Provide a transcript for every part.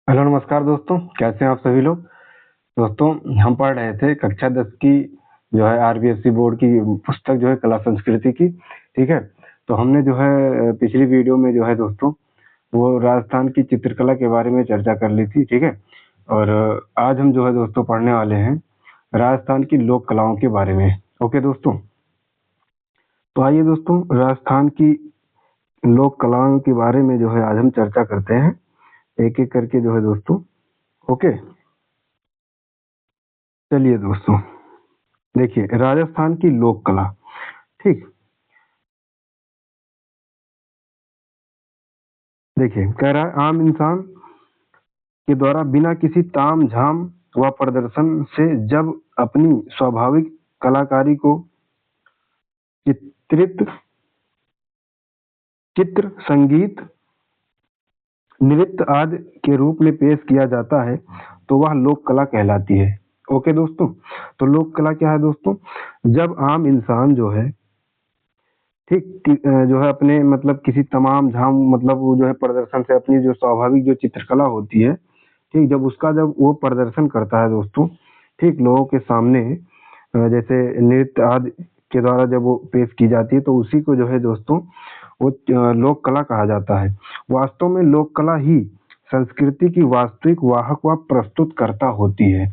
Hello नमस्कार दोस्तों, कैसे हैं आप सभी लोग। दोस्तों, हम पढ़ रहे थे कक्षा 10 की जो है आरबीएससी बोर्ड की पुस्तक जो है कला संस्कृति की। ठीक है, तो हमने जो है पिछली वीडियो में जो है दोस्तों वो राजस्थान की चित्रकला के बारे में चर्चा कर ली थी। ठीक है, और आज हम जो है दोस्तों पढ़ने वाले हैं राजस्थान की लोक कलाओं के बारे में। ओके दोस्तों, तो आइए दोस्तों राजस्थान की लोक कलाओं के बारे में जो है आज हम चर्चा करते हैं एक एक करके जो है दोस्तों। ओके, चलिए दोस्तों, देखिए राजस्थान की लोक कला। ठीक, देखिए कह रहा है आम इंसान के द्वारा बिना किसी ताम झाम व प्रदर्शन से जब अपनी स्वाभाविक कलाकारी को चित्रित चित्र संगीत नृत्य आदि के रूप में पेश किया जाता है तो वह लोक कला कहलाती है। ओके दोस्तों, तो लोक कला क्या है दोस्तों, जब आम इंसान जो है जो है अपने मतलब किसी तमाम झाम मतलब वो जो है प्रदर्शन से अपनी जो स्वाभाविक जो चित्रकला होती है, ठीक, जब वो प्रदर्शन करता है दोस्तों, ठीक, लोगों के सामने जैसे नृत्य आदि के द्वारा जब वो पेश की जाती है तो उसी को जो है दोस्तों वो लोक कला कहा जाता है। वास्तव में लोक कला ही संस्कृति की वास्तविक वाहक व प्रस्तुतकर्ता होती है।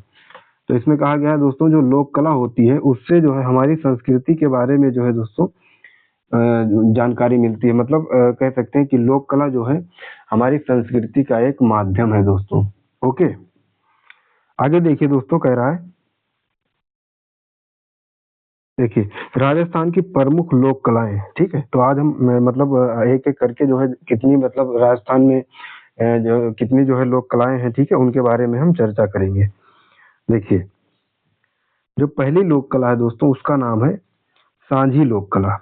तो इसमें कहा गया है दोस्तों जो लोक कला होती है उससे जो है हमारी संस्कृति के बारे में जो है दोस्तों जानकारी मिलती है। मतलब कह सकते हैं कि लोक कला जो है हमारी संस्कृति का एक माध्यम है दोस्तों। ओके, आगे देखिए दोस्तों, कह रहा है देखिए राजस्थान की प्रमुख लोक कलाएं। ठीक है, तो आज हम मतलब एक एक करके जो है कितनी मतलब राजस्थान में जो कितनी जो है लोक कलाएं हैं, ठीक है, उनके बारे में हम चर्चा करेंगे। देखिए जो पहली लोक कला है दोस्तों उसका नाम है सांझी लोक कला।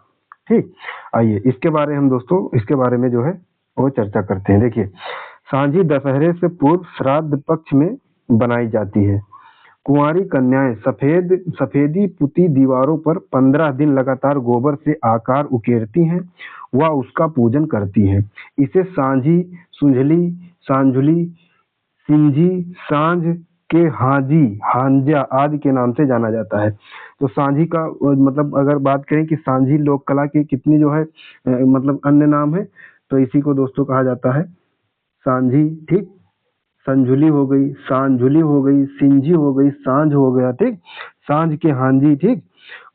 ठीक, आइए इसके बारे में जो है वो चर्चा करते हैं। देखिए सांझी दशहरे से पूर्व श्राद्ध पक्ष में बनाई जाती है। कुंवारी कन्याएं सफेदी पुती दीवारों पर 15 दिन लगातार गोबर से आकार उकेरती हैं व उसका पूजन करती हैं। इसे सांझी, सुंझली, सांझुली, सिंझी, सांझ के हाजी, हांजा आदि के नाम से जाना जाता है। तो सांझी का मतलब अगर बात करें कि सांझी लोक कला की कितनी जो है मतलब अन्य नाम है, तो इसी को दोस्तों कहा जाता है सांझी। ठीक, संझुली हो गई, सांझुली हो गई, सिंझी हो गई, सांझ हो गया, ठीक, सांझ के हांजी, ठीक,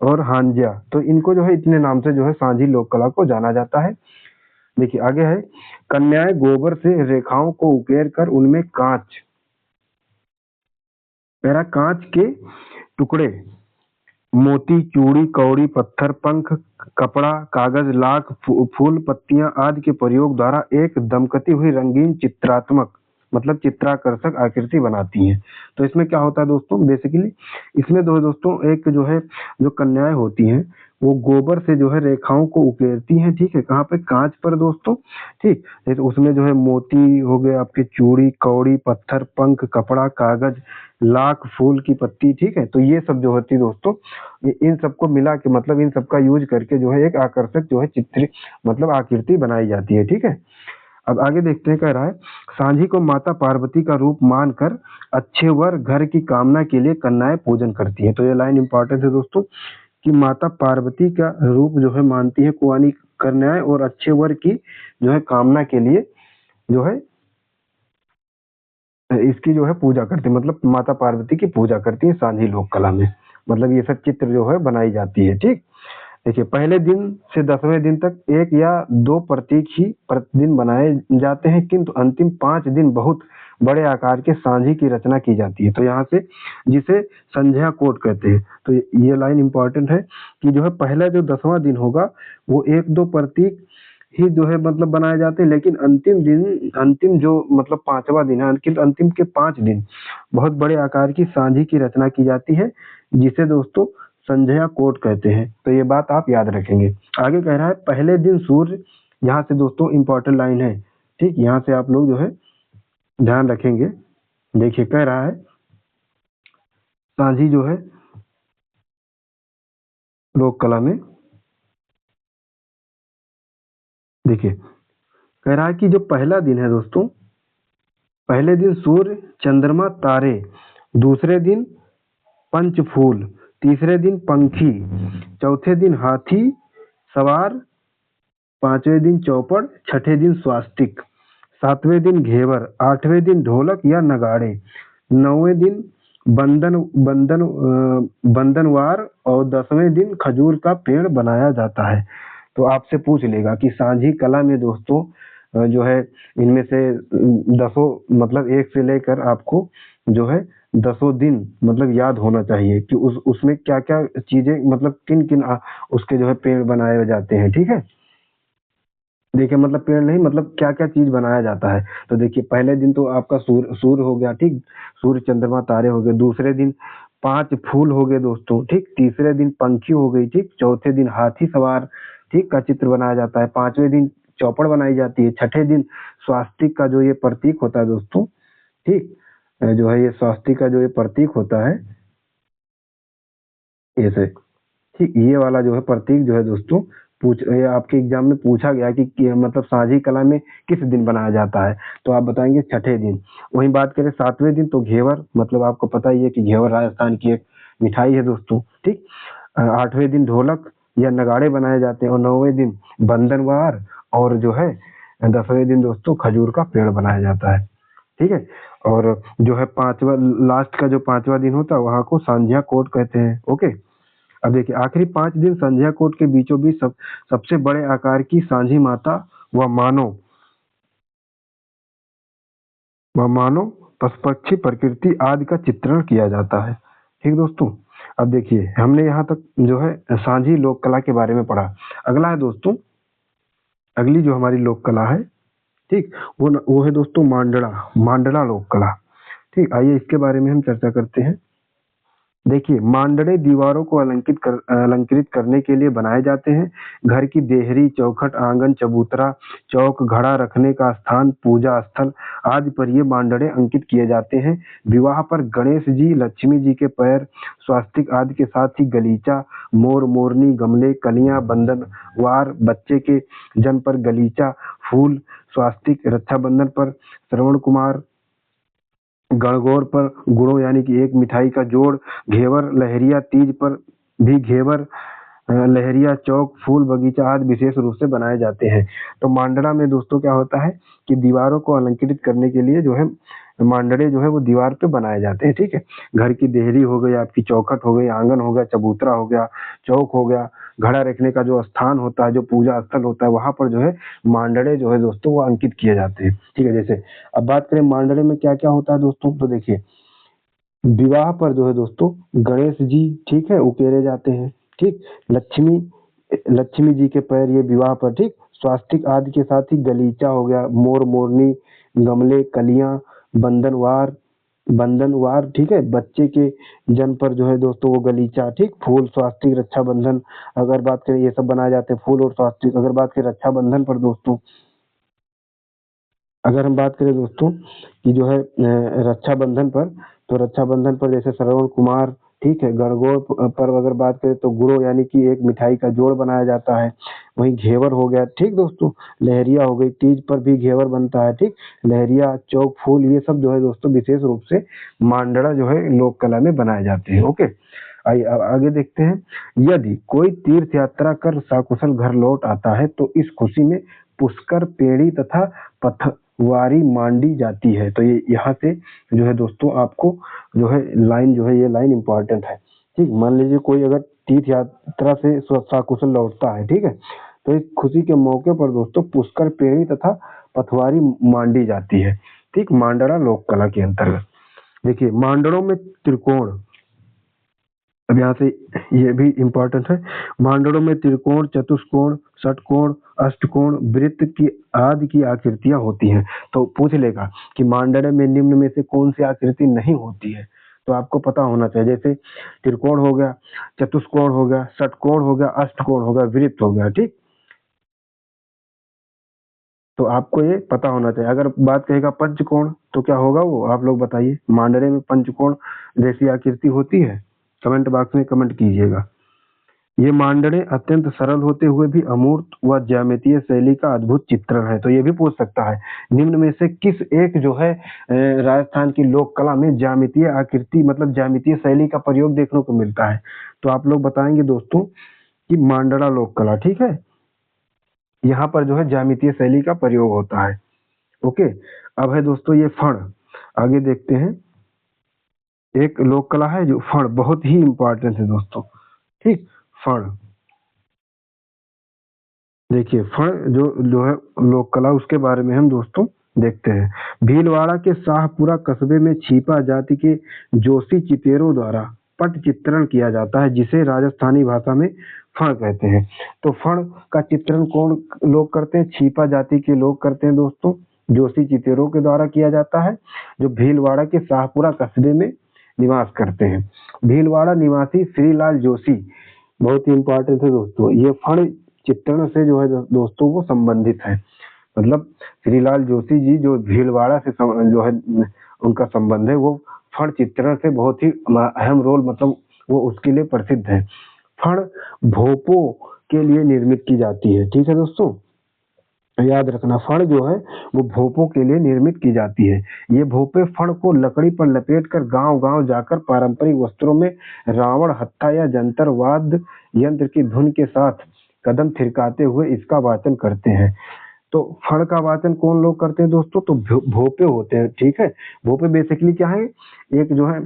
और हांजिया, तो इनको जो है इतने नाम से जो है सांझी लोक कला को जाना जाता है। देखिए आगे है कन्याएं गोबर से रेखाओं को उकेर कर उनमें कांच के टुकड़े, मोती, चूड़ी, कौड़ी, पत्थर, पंख, कपड़ा, कागज, लाख, फूल, पत्तियां आदि के प्रयोग द्वारा एक दमकती हुई रंगीन चित्रात्मक मतलब चित्राकर्षक आकृति बनाती हैं। तो इसमें क्या होता है दोस्तों, बेसिकली इसमें दोस्तों एक जो है जो कन्याएं होती हैं वो गोबर से जो है रेखाओं को उकेरती हैं। ठीक है, कहाँ पे, कांच पर दोस्तों। ठीक, तो उसमें जो है मोती हो गए आपके, चूड़ी, कौड़ी, पत्थर, पंख, कपड़ा, कागज, लाख, फूल की पत्ती, ठीक है, तो ये सब जो होती है दोस्तों इन सबको मिला के मतलब इन सबका यूज करके जो है एक आकर्षक जो है चित्र मतलब आकृति बनाई जाती है। ठीक है, अब आगे देखते हैं, कह रहा है सांझी को माता पार्वती का रूप मानकर अच्छे वर घर की कामना के लिए कन्याएं पूजन करती हैं। तो ये लाइन इंपॉर्टेंट है दोस्तों कि माता पार्वती का रूप जो है मानती है कुंवारी कन्याएं और अच्छे वर की जो है कामना के लिए जो है इसकी जो है पूजा करती है, मतलब माता पार्वती की पूजा करती है सांझी लोक कला में। मतलब ये सब चित्र जो है बनाई जाती है। ठीक, देखिए पहले दिन से 10वें दिन तक एक या दो प्रतीक ही प्रतिदिन बनाए जाते हैं, किंतु अंतिम 5 दिन बहुत बड़े आकार के सांझी की रचना की जाती है। तो यहाँ से जिसे संध्या कोट कहते हैं, तो ये लाइन इंपॉर्टेंट है कि जो है पहला जो 10वां दिन होगा वो एक दो प्रतीक ही जो है मतलब बनाए जाते हैं, लेकिन अंतिम जो मतलब 5वां दिन है, अंतिम के 5 दिन बहुत बड़े आकार की सांझी की रचना की जाती है जिसे दोस्तों संध्या कोट कहते हैं। तो ये बात आप याद रखेंगे। आगे कह रहा है पहले दिन सूर्य, यहाँ से दोस्तों इंपॉर्टेंट लाइन है, ठीक, यहाँ से आप लोग जो है ध्यान रखेंगे। देखिए कह रहा है सांझी जो है लोक कला में, देखिए कह रहा है कि जो पहला दिन है दोस्तों पहले दिन सूर्य चंद्रमा तारे, दूसरे दिन पंचफूल, तीसरे दिन पंखी, चौथे दिन हाथी सवार, पांचवें दिन चौपड़, छठे दिन स्वास्तिक, सातवें दिन घेवर, आठवें दिन ढोलक या नगाड़े, नौवें दिन बंधन बंधन बंधनवार और 10वें दिन खजूर का पेड़ बनाया जाता है। तो आपसे पूछ लेगा कि सांझी कला में दोस्तों जो है इनमें से दसों मतलब एक से लेकर आपको जो है दसों दिन मतलब याद होना चाहिए कि उसमें क्या क्या चीजें मतलब किन किन उसके जो है पेड़ बनाए जाते हैं। ठीक है, देखिए मतलब पेड़ नहीं मतलब क्या क्या चीज बनाया जाता है। तो देखिए पहले दिन तो आपका सूर्य हो गया, ठीक, सूर्य चंद्रमा तारे हो गए। दूसरे दिन 5 फूल हो गए दोस्तों, ठीक। तीसरे दिन पंखी हो गई, ठीक। चौथे दिन हाथी सवार, ठीक, का चित्र बनाया जाता है। पांचवें दिन चौपड़ बनाई जाती है। छठे दिन स्वास्तिक का जो ये प्रतीक होता है दोस्तों, ठीक, जो है ये स्वास्तिक का जो ये प्रतीक होता है ऐसे, ठीक, ये वाला जो है प्रतीक जो है दोस्तों ये आपके एग्जाम में पूछा गया कि मतलब साझी कला में किस दिन बनाया जाता है, तो आप बताएंगे छठे दिन। वहीं बात करें सातवें दिन तो घेवर, मतलब आपको पता ही है कि घेवर राजस्थान की एक मिठाई है दोस्तों, ठीक। आठवें दिन ढोलक या नगाड़े बनाए जाते हैं और नौवें दिन बंधनवार और जो है 10वें दिन दोस्तों खजूर का पेड़ बनाया जाता है। ठीक है, और जो है पांचवा लास्ट का जो पांचवा दिन होता है वहां को सांझिया कोट कहते हैं। ओके, अब देखिए आखिरी 5 दिन संध्या कोट के बीचों बीच सबसे बड़े आकार की सांझी माता व मानो पशुपक्षी प्रकृति आदि का चित्रण किया जाता है। ठीक दोस्तों, अब देखिए हमने यहाँ तक जो है सांझी लोक कला के बारे में पढ़ा। अगला है दोस्तों, अगली जो हमारी लोक कला है, ठीक, वो है दोस्तों मांडला लोक कला। ठीक, आइए इसके बारे में हम चर्चा करते हैं। देखिए मांडरे दीवारों को अलंकृत करने के लिए बनाए जाते हैं। घर की देहरी, चौखट, आंगन, चबूतरा, चौक, घड़ा रखने का स्थान, पूजा स्थल आदि पर ये मांडरे अंकित किए जाते हैं। विवाह पर गणेश जी, लक्ष्मी जी के पैर, स्वास्तिक आदि के साथ ही गलीचा, मोर, मोरनी, गमले, कलियां, बंधनवार, बच्चे के जन्म पर गलीचा, फूल, स्वास्तिक, रक्षाबंधन पर श्रवण कुमार, गणगौर पर गुड़ों यानी कि एक मिठाई का जोड़, घेवर, लहरिया तीज पर भी घेवर, लहरिया, चौक, फूल बगीचा आदि विशेष रूप से बनाए जाते हैं। तो मांडरा में दोस्तों क्या होता है कि दीवारों को अलंकृत करने के लिए जो है मांडरे जो है वो दीवार पे बनाए जाते हैं। ठीक है, घर की देहरी हो गई, आपकी चौखट हो गई, आंगन हो गया, चबूतरा हो गया, चौक हो गया, घड़ा रखने का जो स्थान होता है, जो पूजा स्थल होता है, वहां पर जो है मांडरे जो है दोस्तों वो अंकित किए जाते हैं। ठीक है, जैसे अब बात करें मांडरे में क्या क्या होता है दोस्तों, तो देखिए विवाह पर जो है दोस्तों गणेश जी, ठीक है, उकेरे जाते हैं। ठीक, लक्ष्मी लक्ष्मी जी के पैर ये विवाह पर, ठीक, स्वास्तिक आदि के साथ ही गलीचा हो गया, मोर, मोरनी, गमले, कलियां, बंधनवार बंधनवार, ठीक है, बच्चे के जन्म पर जो है दोस्तों वो गलीचा, ठीक, फूल, स्वास्तिक, रक्षाबंधन अगर बात करें ये सब बनाए जाते हैं, फूल और स्वास्तिक। अगर बात करें रक्षाबंधन पर दोस्तों, अगर हम बात करें दोस्तों कि जो है रक्षाबंधन पर, तो रक्षाबंधन पर जैसे श्रवण कुमार, ठीक है, गणगौर पर अगर बात करें तो गुड़ो यानी कि एक मिठाई का जोड़ बनाया जाता है। वहीं घेवर हो गया, ठीक दोस्तों, लहरिया हो गई, तीज पर भी घेवर बनता है, ठीक, लहरिया, चौक, फूल ये सब जो है दोस्तों विशेष रूप से मांडड़ा जो है लोक कला में बनाए जाते हैं। ओके, आइए आगे देखते हैं। यदि कोई तीर्थ यात्रा कर सकुशल घर लौट आता है तो इस खुशी में पुष्कर, पेड़ी तथा पथवारी मांडी जाती है। तो ये यहाँ से जो है दोस्तों आपको जो है लाइन जो है ये लाइन इंपॉर्टेंट है। ठीक, मान लीजिए कोई अगर तीर्थ यात्रा से सकुशल लौटता है, ठीक है, तो इस खुशी के मौके पर दोस्तों पुष्कर, पेड़ी तथा पथवारी मांडी जाती है। ठीक, मांडरा लोक कला के अंतर्गत। देखिए मांडरों में त्रिकोण, अब यहाँ से ये भी इम्पोर्टेंट है, मांडरों में त्रिकोण, चतुष्कोण, षटकोण, अष्टकोण, वृत्त की आदि की आकृतियां होती हैं। तो पूछ लेगा कि मांडरे में निम्न में से कौन सी आकृति नहीं होती है, तो आपको पता होना चाहिए। जैसे त्रिकोण हो गया, चतुष्कोण हो गया, षटकोण हो गया, अष्टकोण हो गया, वृत्त हो गया। ठीक, तो आपको ये पता होना चाहिए। अगर बात कहेगा पंचकोण तो क्या होगा वो आप लोग बताइए, मांडरे में पंचकोण जैसी आकृति होती है? कमेंट बॉक्स में कमेंट कीजिएगा। ये मांडरे अत्यंत सरल होते हुए भी अमूर्त व ज्यामितीय शैली का अद्भुत चित्रण है। तो ये भी पूछ सकता है, निम्न में से किस एक जो है राजस्थान की लोक कला में ज्यामितीय आकृति मतलब ज्यामितीय शैली का प्रयोग देखने को मिलता है। तो आप लोग बताएंगे दोस्तों कि मांडरा लोक कला, ठीक है, यहाँ पर जो है ज्यामितीय शैली का प्रयोग होता है। ओके, अब है दोस्तों ये फण, आगे देखते हैं। एक लोक कला है जो फण, बहुत ही इंपॉर्टेंट है दोस्तों, ठीक। फण, देखिए फण जो जो है लोक कला, उसके बारे में हम दोस्तों देखते हैं। भीलवाड़ा के शाहपुरा कस्बे में छिपा जाति के जोशी चितेरों द्वारा पट चित्रण किया जाता है, जिसे राजस्थानी भाषा में फण कहते हैं। तो फण का चित्रण कौन लोग करते हैं? छिपा जाति के लोग करते हैं दोस्तों, जोशी चितेरों के द्वारा किया जाता है, जो भीलवाड़ा के शाहपुरा कस्बे में निवास करते हैं। भीलवाड़ा निवासी श्रीलाल जोशी बहुत ही इंपॉर्टेंट है दोस्तों, ये फण चित्रण से जो है दोस्तों वो संबंधित है। मतलब श्रीलाल जोशी जी जो भीलवाड़ा से जो है उनका संबंध है, वो फण चित्रण से बहुत ही अहम रोल, मतलब वो उसके लिए प्रसिद्ध है। फण भोपों के लिए निर्मित की जाती है, ठीक है दोस्तों, याद रखना। फण जो है वो भोपों के लिए निर्मित की जाती है। ये भोपे फण को लकड़ी पर लपेट कर गांव गांव जाकर पारंपरिक वस्त्रों में रावण हत्था या जंतर वाद्य यंत्र की धुन के साथ कदम थिरकाते हुए इसका वाचन करते हैं। तो फण का वाचन कौन लोग करते हैं दोस्तों? तो भोपे होते हैं, ठीक है। भोपे बेसिकली क्या है, एक जो है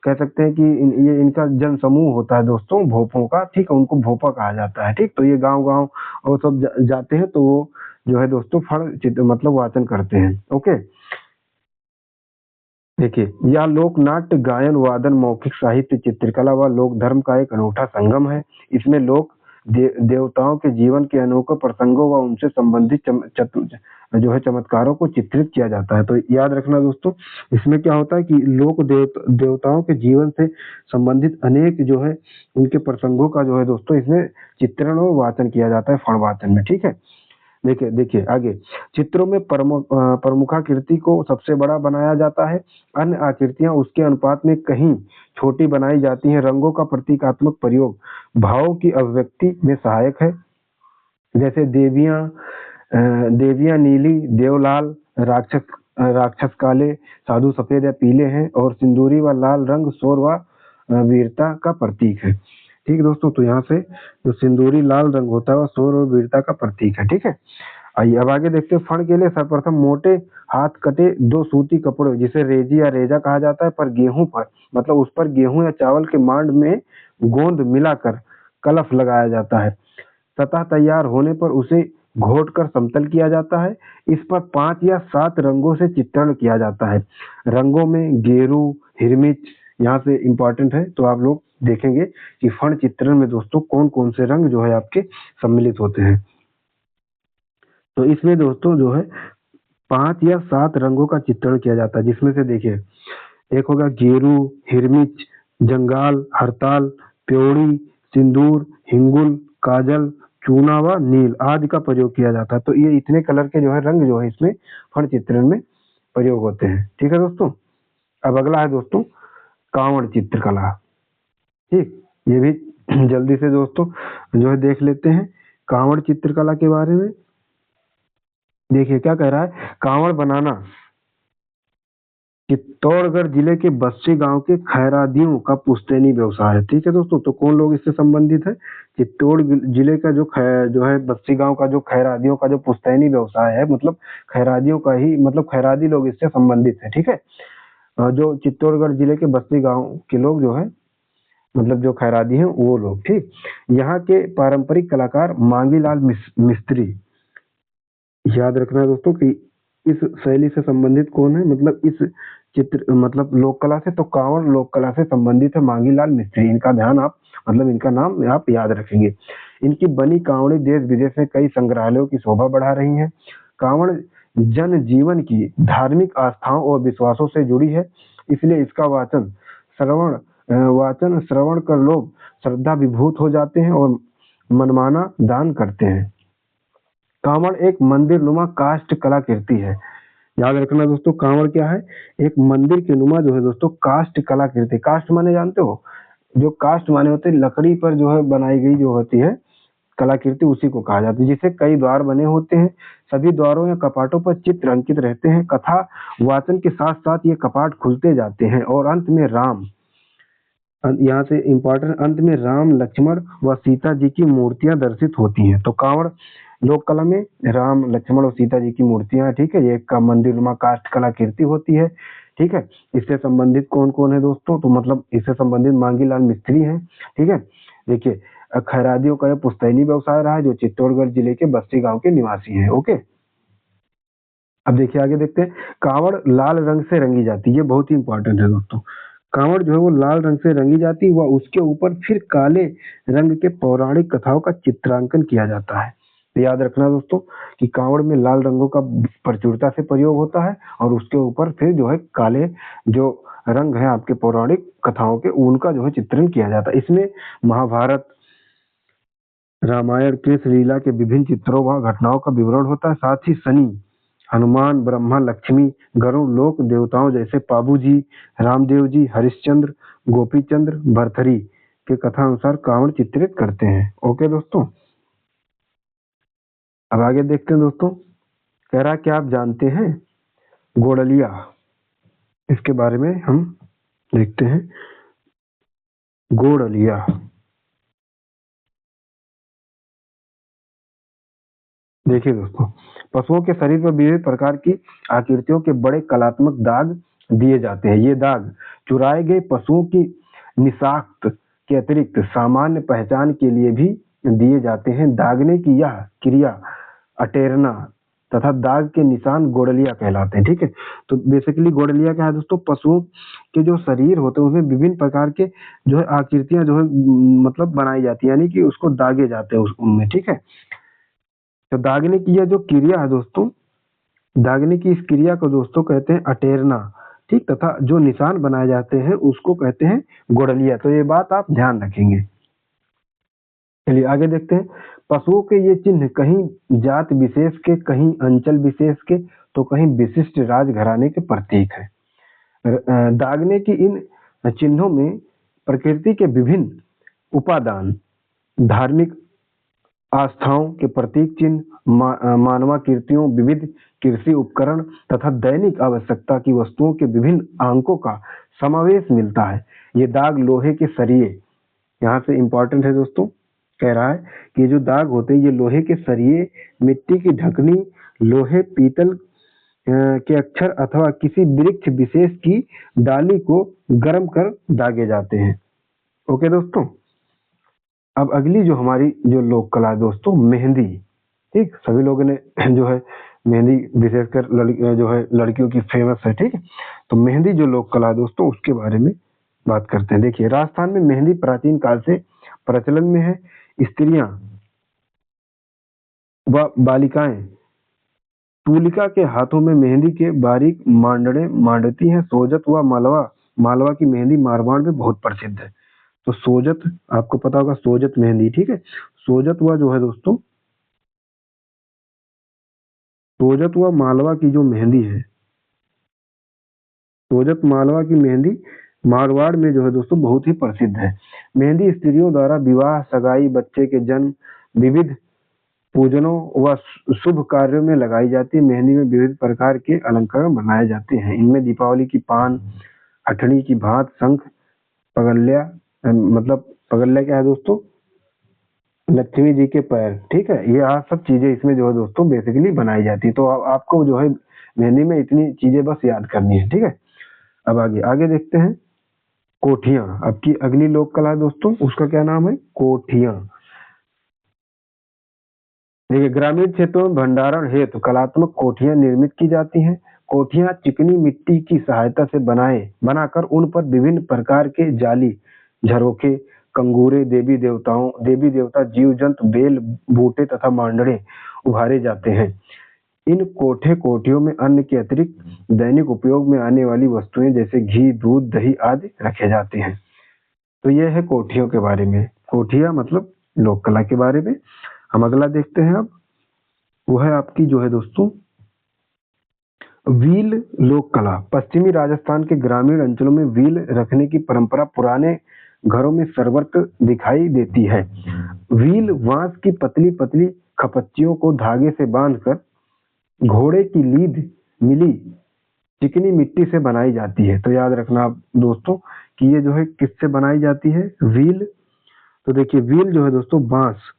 कह सकते हैं कि ये इनका जन समूह होता है दोस्तों भोपों का, ठीक है, उनको भोपा कहा जाता है, ठीक। तो ये गांव गांव और सब जाते हैं, तो वो जो है दोस्तों फण मतलब वाचन करते हैं। ओके, देखिए, यह लोक नाट्य गायन वादन मौखिक साहित्य चित्रकला व लोक धर्म का एक अनूठा संगम है। इसमें लोक देवताओं के जीवन के अनोखे प्रसंगों व उनसे संबंधित जो है चमत्कारों को चित्रित किया जाता है। तो याद रखना दोस्तों, इसमें क्या होता है कि लोक देवताओं के जीवन से संबंधित अनेक जो है उनके प्रसंगों का जो है दोस्तों इसमें चित्रण और वाचन किया जाता है फण वाचन में, ठीक है। देखिए देखिए आगे, चित्रों में प्रमुखाकृति को सबसे बड़ा बनाया जाता है, अन्य आकृतियां उसके अनुपात में कहीं छोटी बनाई जाती हैं। रंगों का प्रतीकात्मक प्रयोग भावों की अभिव्यक्ति में सहायक है, जैसे देवियां नीली, देवलाल, राक्षस काले, साधु सफेद या पीले हैं, और सिंदूरी व लाल रंग शौर्य व वीरता का प्रतीक है, ठीक दोस्तों। तो यहाँ से जो सिंदूरी लाल रंग होता है वह शौर्य और वीरता का प्रतीक है, ठीक है। आइए अब आगे देखते हैं। फण के लिए सर्वप्रथम मोटे हाथ कटे दो सूती कपड़े, जिसे रेजी या रेजा कहा जाता है, पर गेहूं पर मतलब उस पर गेहूं या चावल के मांड में गोंद मिलाकर कलफ लगाया जाता है। सतह तैयार होने पर उसे घोट कर समतल किया जाता है। इस पर 5 या 7 रंगों से चित्रण किया जाता है। रंगों में गेरू, हिरमिच यहाँ से इंपॉर्टेंट है, तो आप लोग देखेंगे कि फण चित्रण में दोस्तों कौन कौन से रंग जो है आपके सम्मिलित होते हैं। तो इसमें दोस्तों जो है 5 या 7 रंगों का चित्रण किया जाता है, जिसमें से देखिए एक होगा गेरू, हिरमिच, जंगाल, हरताल, प्योड़ी, सिंदूर, हिंगुल, काजल, चूना व नील आदि का प्रयोग किया जाता है। तो ये इतने कलर के जो है रंग जो है इसमें फण चित्रण में प्रयोग होते हैं, ठीक है दोस्तों। अब अगला है दोस्तों कांवड़ चित्रकला, ठीक। ये भी जल्दी से दोस्तों जो है देख लेते हैं कांवड़ चित्रकला के बारे में। देखिए क्या कह रहा है, कांवड़ बनाना चित्तौड़गढ़ जिले के बस्सी गांव के खैरादियों का पुश्तैनी व्यवसाय है, ठीक है दोस्तों। तो कौन लोग इससे संबंधित है? चित्तौड़ जिले का जो है बस्सी गांव का जो खैरादियों का जो पुश्तैनी व्यवसाय है, मतलब खैरादियों का ही मतलब खैरादी लोग इससे संबंधित है, ठीक है। जो चित्तौड़गढ़ जिले के बस्सी गांव के लोग जो है मतलब जो खैरादी हैं वो लोग, ठीक। यहाँ के पारंपरिक कलाकार मांगीलाल मिस्त्री, याद रखना है दोस्तों कि इस शैली से संबंधित कौन है, मतलब इस चित्र मतलब लोक कला से, तो कांवड़ लोक कला से संबंधित है मांगीलाल मिस्त्री। इनका ध्यान आप मतलब इनका नाम आप याद रखेंगे। इनकी बनी कांवड़ी देश विदेश में कई संग्रहालयों की शोभा बढ़ा रही है। कांवड़ जन जीवन की धार्मिक आस्थाओं और विश्वासों से जुड़ी है, इसलिए इसका श्रवण कर लोग श्रद्धा विभूत हो जाते हैं और मनमाना दान करते हैं। कांवड़ एक मंदिर नुमा काष्ठ कलाकृति है, याद रखना दोस्तों। कांवड़ क्या है? एक मंदिर के नुमा जो है दोस्तों काष्ठ कलाकृति। काष्ठ माने जानते हो, जो कास्ट माने होते हैं लकड़ी पर जो है बनाई गई जो होती है कलाकृति, उसी को कहा जाता है, जिसे कई द्वार बने होते हैं। सभी द्वारों या कपाटों पर चित्र अंकित रहते हैं। कथा वाचन के साथ साथ ये कपाट खुलते जाते हैं और अंत में राम, यहाँ से इम्पोर्टेंट, अंत में राम लक्ष्मण व सीता जी की मूर्तियां दर्शित होती हैं। तो कांवड़ लोक कला में राम लक्ष्मण और सीता जी की मूर्तियां, ठीक है, ये का मंदिरमा काष्ठ कलाकृति होती है। ठीक है, इससे संबंधित कौन कौन है दोस्तों, तो मतलब इससे संबंधित मांगीलाल मिस्त्री हैं। ठीक है, देखिए खैरादियों का यह पुश्तैनी व्यवसाय रहा है, जो चित्तौड़गढ़ जिले के बस्ती गांव के निवासी हैं। ओके, अब देखिए आगे देखते हैं। कांवड़ लाल रंग से रंगी जाती है, ये बहुत ही इंपॉर्टेंट है दोस्तों। कांवड़ जो है वो लाल रंग से रंगी जाती है व उसके ऊपर फिर काले रंग के पौराणिक कथाओं का चित्रांकन किया जाता है। तो याद रखना दोस्तों कि कांवड़ में लाल रंगों का प्रचुरता से प्रयोग होता है और उसके ऊपर फिर जो है काले जो रंग है आपके पौराणिक कथाओं के, उनका जो है चित्रण किया जाता है। इसमें महाभारत, रामायण, कृष्ण लीला के विभिन्न चित्रों व घटनाओं का विवरण होता है। साथ ही शनि, हनुमान, ब्रह्मा, लक्ष्मी, गरुड़, लोक देवताओं जैसे पाबू जी, रामदेव जी, हरिश्चंद्र, गोपीचंद्र, भरथरी के कथा अनुसार कांवड़ चित्रित करते हैं। ओके दोस्तों, अब आगे देखते हैं दोस्तों। कह रहा क्या आप जानते हैं गोड़लिया, इसके बारे में हम देखते हैं। गोड़लिया, देखिए दोस्तों, पशुओं के शरीर पर विविध प्रकार की आकृतियों के बड़े कलात्मक दाग दिए जाते हैं। ये दाग चुराए गए पशुओं की निशाक्त के अतिरिक्त सामान्य पहचान के लिए भी दिए जाते हैं। दागने की यह क्रिया अटेरना तथा दाग के निशान गोड़लिया कहलाते हैं। ठीक है, तो बेसिकली गोड़लिया क्या है दोस्तों, पशुओं के जो शरीर होते हैं उसमें विभिन्न प्रकार के जो है आकृतियां जो है मतलब बनाई जाती है, यानी कि उसको दागे जाते हैं उनमें। ठीक है, तो दागने की यह जो क्रिया है दोस्तों, दागने की इस क्रिया को दोस्तों कहते हैं अटेरना। ठीक, तथा जो निशान बनाए जाते हैं उसको कहते हैं गोड़लिया। तो ये बात आप ध्यान रखेंगे। चलिए आगे देखते हैं। पशुओं के ये चिन्ह कहीं जात विशेष के, कहीं अंचल विशेष के, तो कहीं विशिष्ट राजघराने के प्रतीक है। दागने की इन चिन्हों में प्रकृति के विभिन्न उपादान, धार्मिक आस्थाओं के प्रतीक चिन्ह, मानवाकृतियों, विविध कृषि उपकरण तथा दैनिक आवश्यकता की वस्तुओं के विभिन्न अंकों का समावेश मिलता है। ये दाग लोहे के सरिये, यहाँ से इम्पोर्टेंट है दोस्तों, कह रहा है कि जो दाग होते हैं ये लोहे के सरिये, मिट्टी की ढकनी, लोहे, पीतल के अक्षर अथवा किसी वृक्ष विशेष की डाली को गर्म कर दागे जाते हैं। ओके दोस्तों, अब अगली जो हमारी जो लोक कला है दोस्तों, मेहंदी। ठीक, सभी लोगों ने जो है मेहंदी विशेषकर जो है लड़कियों की फेमस है। ठीक है, तो मेहंदी जो लोक कला है दोस्तों उसके बारे में बात करते हैं। देखिए राजस्थान में मेहंदी प्राचीन काल से प्रचलन में है। स्त्रियां व बालिकाएं तूलिका के हाथों में मेहंदी के बारीक मांडने मांडती हैं। सोजत व मालवा, मालवा की मेहंदी मारवाड़ में बहुत प्रसिद्ध है। तो सोजत आपको पता होगा, सोजत मेहंदी। ठीक है, सोजत व जो है दोस्तों, सोजत व मालवा की जो मेहंदी है, सोजत मालवा की मेहंदी मारवाड़ में जो है दोस्तों बहुत ही प्रसिद्ध है। मेहंदी स्त्रियों द्वारा विवाह, सगाई, बच्चे के जन्म, विविध पूजनों व शुभ कार्यों में लगाई जाती है। मेहंदी में विविध प्रकार के अलंकरण बनाए जाते हैं। इनमें दीपावली की पान, अठनी की भात, शंख, पगल्या, मतलब पगल्या क्या है दोस्तों, लक्ष्मी जी के पैर। ठीक है, ये सब चीजें इसमें जो है दोस्तों बेसिकली बनाई जाती है। तो आपको जो है मेहंदी में इतनी चीजें बस याद करनी है। ठीक है, अब आगे आगे देखते हैं। कोठियां, आपकी अगली लोक कला है दोस्तों, उसका क्या नाम है, कोठियां। देखिए ग्रामीण क्षेत्रों में भंडारण हेतु कलात्मक कोठियां निर्मित की जाती हैं। कोठियां चिकनी मिट्टी की सहायता से बनाकर उन पर विभिन्न प्रकार के जाली, झरोखे, कंगूरे, देवी देवता, जीव जंतु, बेल बूटे तथा मांडरे उभारे जाते हैं। इन कोठियों में अन्न के अतिरिक्त दैनिक उपयोग में आने वाली वस्तुएं जैसे घी, दूध, दही आदि रखे जाते हैं। तो यह है कोठियों के बारे में, कोठिया मतलब लोक कला के बारे में। हम अगला देखते हैं। अब वो है आपकी जो है दोस्तों व्हील लोक कला। पश्चिमी राजस्थान के ग्रामीण अंचलों में व्हील रखने की परंपरा पुराने घरों में सर्वत्र दिखाई देती है। व्हील बांस की पतली पतली खपच्चियों को धागे से बांधकर घोड़े की लीद मिली चिकनी मिट्टी से बनाई जाती है। तो याद रखना आप दोस्तों कि ये जो है किससे बनाई जाती है, व्हील। तो देखिए व्हील जो है दोस्तों बांस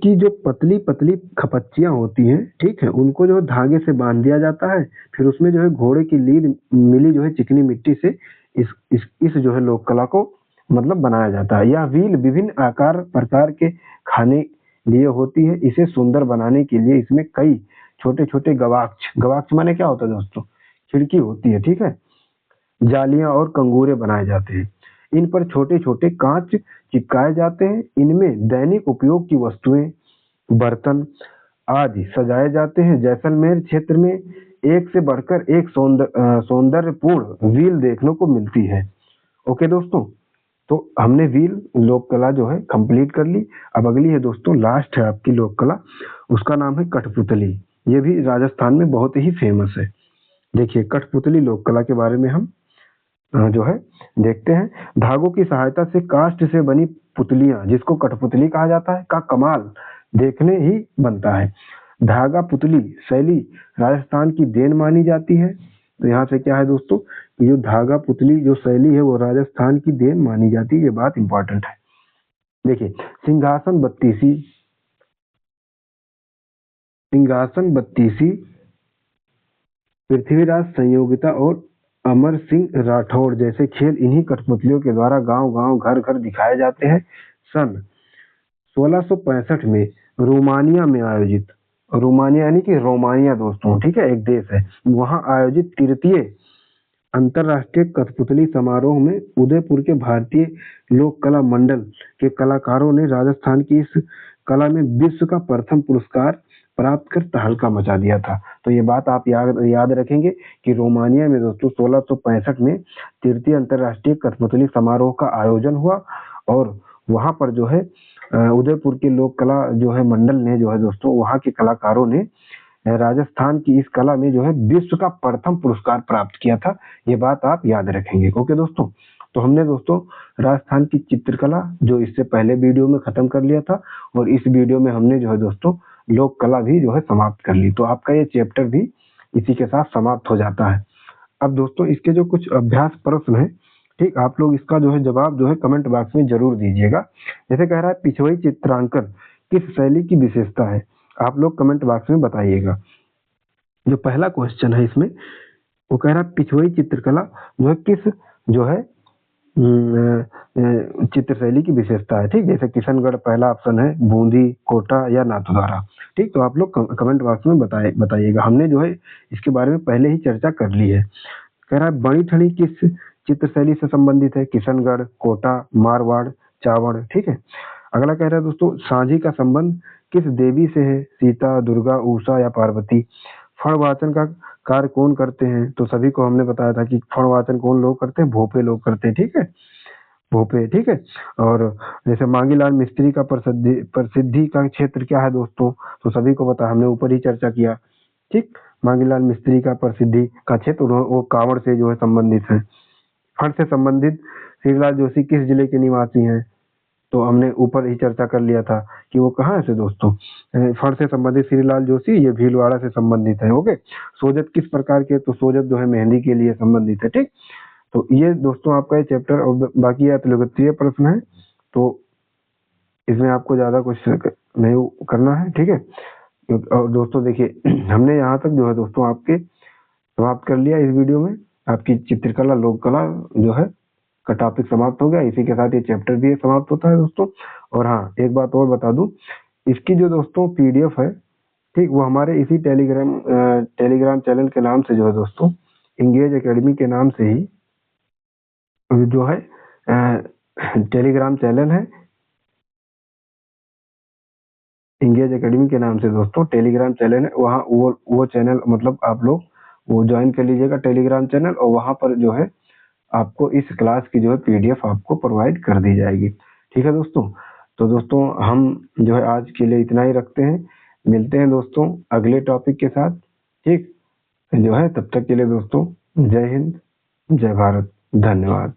की जो पतली पतली खपच्चियां होती हैं, ठीक है, उनको जो धागे से बांध दिया जाता है, फिर उसमें जो है घोड़े की लीद मिली जो है चिकनी मिट्टी से इस जो है लोक कला को मतलब बनाया जाता है। यह व्हील विभिन्न आकार प्रकार के खाने लिए होती है। इसे सुंदर बनाने के लिए इसमें कई छोटे छोटे गवाक्ष माने क्या होता है दोस्तों, खिड़की होती है, ठीक है, जालियां और कंगूरे बनाए जाते हैं। इन पर छोटे छोटे कांच चिपकाए जाते हैं। इनमें दैनिक उपयोग की वस्तुएं, बर्तन आदि सजाए जाते हैं। जैसलमेर क्षेत्र में एक से बढ़कर एक सौंदर्यपूर्ण व्हील देखने को मिलती है। ओके दोस्तों, तो हमने व्हील लोक कला जो है कंप्लीट कर ली। अब अगली है दोस्तों, लास्ट है आपकी लोक कला, उसका नाम है कठपुतली। ये भी राजस्थान में बहुत ही फेमस है। देखिए कठपुतली लोक कला के बारे में हम जो है देखते हैं। धागों की सहायता से काष्ठ से बनी पुतलियां, जिसको कठपुतली कहा जाता है, का कमाल देखने ही बनता है। धागा पुतली शैली राजस्थान की देन मानी जाती है। तो यहाँ से क्या है दोस्तों, जो धागा पुतली जो शैली है वो राजस्थान की देन मानी जाती है। ये बात इंपॉर्टेंट है। देखिए सिंहासन बत्तीसी, पृथ्वीराज संयोगिता और अमर सिंह राठौड़ जैसे खेल इन्हीं कठपुतलियों के द्वारा गांव गांव घर घर दिखाए जाते हैं। सन 1665 में रोमानिया यानी कि रोमानिया दोस्तों, ठीक है, एक देश है, वहां आयोजित तृतीय अंतरराष्ट्रीय कठपुतली समारोह में उदयपुर के भारतीय लोक कला मंडल के कलाकारों ने राजस्थान की इस कला में विश्व का प्रथम पुरस्कार प्राप्त कर तहलका मचा दिया था। तो ये बात आप याद रखेंगे कि रोमानिया में दोस्तों 1665 में तृतीय अंतरराष्ट्रीय कठपुतली समारोह का आयोजन हुआ और वहां पर जो है उदयपुर के लोक कला जो है मंडल ने जो है दोस्तों वहां के कलाकारों ने राजस्थान की इस कला में जो है विश्व का प्रथम पुरस्कार प्राप्त किया था। ये बात आप याद रखेंगे। ओके दोस्तों, तो हमने दोस्तों राजस्थान की चित्रकला जो इससे पहले वीडियो में खत्म कर लिया था और इस वीडियो में हमने जो है दोस्तों लोक कला भी जो है समाप्त कर ली। तो आपका ये चैप्टर भी इसी के साथ समाप्त हो जाता है। अब दोस्तों इसके जो कुछ अभ्यास प्रश्न है, ठीक, आप लोग इसका जो है जवाब जो है कमेंट बॉक्स में जरूर दीजिएगा। जैसे कह रहा है पिछवई चित्रांकन किस शैली की विशेषता है, आप लोग कमेंट बॉक्स में बताइएगा। जो पहला क्वेश्चन है इसमें वो कह रहा है पिछवई चित्रकला जो है किस जो है चित्र शैली की विशेषता है, ठीक, जैसे किशनगढ़ पहला ऑप्शन है, बूंदी, कोटा या नाथद्वारा। ठीक, तो आप लोग कमेंट बॉक्स में बताइएगा। हमने जो है इसके बारे में पहले ही चर्चा कर ली है। कह रहा है बड़ी ठनी किस चित्र शैली से संबंधित है, किशनगढ़, कोटा, मारवाड़, चावड़। ठीक है, अगला कह रहा है दोस्तों सांझी का संबंध किस देवी से है, सीता, दुर्गा, उषा या पार्वती। फण वाचन का कार्य कौन करते हैं, तो सभी को हमने बताया था कि फण वाचन कौन लोग करते हैं, भोपे लोग करते हैं। ठीक है, भोपे। ठीक है, और जैसे मांगीलाल मिस्त्री का प्रसिद्धि का क्षेत्र क्या है दोस्तों, तो सभी को पता, हमने ऊपर ही चर्चा किया। ठीक, मांगीलाल मिस्त्री का प्रसिद्धि का क्षेत्र वो कांवड़ से जो है संबंधित है। फण से संबंधित श्रीलाल जोशी किस जिले के निवासी हैं, तो हमने ऊपर ही चर्चा कर लिया था कि वो कहाँ से दोस्तों, फण से संबंधित श्रीलाल जोशी ये भीलवाड़ा से संबंधित है। ओके, सोजत किस प्रकार के, तो सोजत जो है मेहंदी के लिए संबंधित है। ठीक, तो ये दोस्तों आपका ये चैप्टर, और बाकी अतिलोकप्रिय प्रश्न है, तो इसमें आपको ज्यादा कुछ नहीं करना है। ठीक है, और दोस्तों देखिए हमने यहाँ तक जो है दोस्तों आपके समाप्त कर लिया इस वीडियो में। आपकी चित्रकला लोक कला जो है का टॉपिक समाप्त हो गया। इसी के साथ ये चैप्टर भी समाप्त होता है दोस्तों। और हाँ, एक बात और बता दूं, इसकी जो दोस्तों पीडीएफ है, ठीक, वो हमारे इसी टेलीग्राम चैनल के नाम से जो है दोस्तों, इंगेज एकेडमी के नाम से ही जो है टेलीग्राम चैनल है, इंगेज एकेडमी के नाम से दोस्तों टेलीग्राम चैनल है। वहाँ वो चैनल मतलब आप लोग वो ज्वाइन कर लीजिएगा टेलीग्राम चैनल, और वहाँ पर जो है आपको इस क्लास की जो है पीडीएफ आपको प्रोवाइड कर दी जाएगी। ठीक है दोस्तों, तो दोस्तों हम जो है आज के लिए इतना ही रखते हैं। मिलते हैं दोस्तों अगले टॉपिक के साथ। ठीक जो है, तब तक के लिए दोस्तों जय हिंद, जय भारत, धन्यवाद।